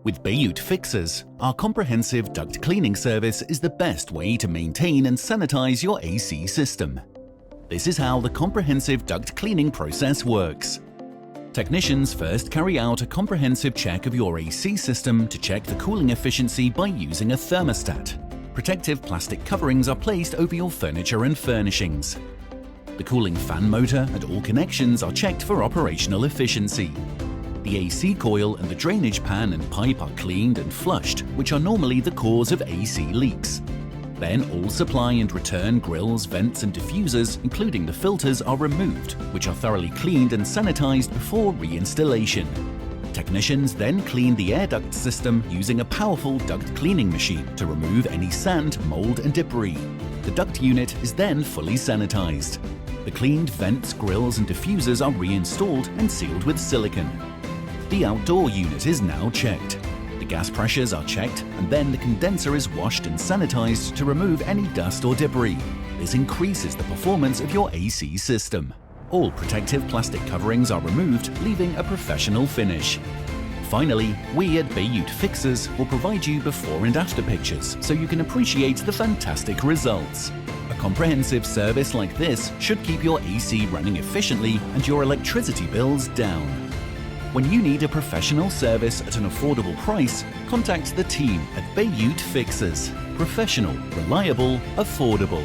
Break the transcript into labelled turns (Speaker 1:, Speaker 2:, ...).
Speaker 1: With Bayut Fixers, our comprehensive duct cleaning service is the best way to maintain and sanitize your AC system. This is how the comprehensive duct cleaning process works. Technicians first carry out a comprehensive check of your AC system to check the cooling efficiency by using a thermostat. Protective plastic coverings are placed over your furniture and furnishings. The cooling fan motor and all connections are checked for operational efficiency. The AC coil and the drainage pan and pipe are cleaned and flushed, which are normally the cause of AC leaks. Then all supply and return grills, vents and diffusers, including the filters, are removed, which are thoroughly cleaned and sanitized before reinstallation. Technicians then clean the air duct system using a powerful duct cleaning machine to remove any sand, mold and debris. The duct unit is then fully sanitized. The cleaned vents, grills and diffusers are reinstalled and sealed with silicone. The outdoor unit is now checked. The gas pressures are checked and then the condenser is washed and sanitized to remove any dust or debris. This increases the performance of your AC system. All protective plastic coverings are removed, leaving a professional finish. Finally, we at Bayut Fixers will provide you before and after pictures so you can appreciate the fantastic results. A comprehensive service like this should keep your AC running efficiently and your electricity bills down. When you need a professional service at an affordable price, contact the team at Bayut Fixers. Professional, reliable, affordable.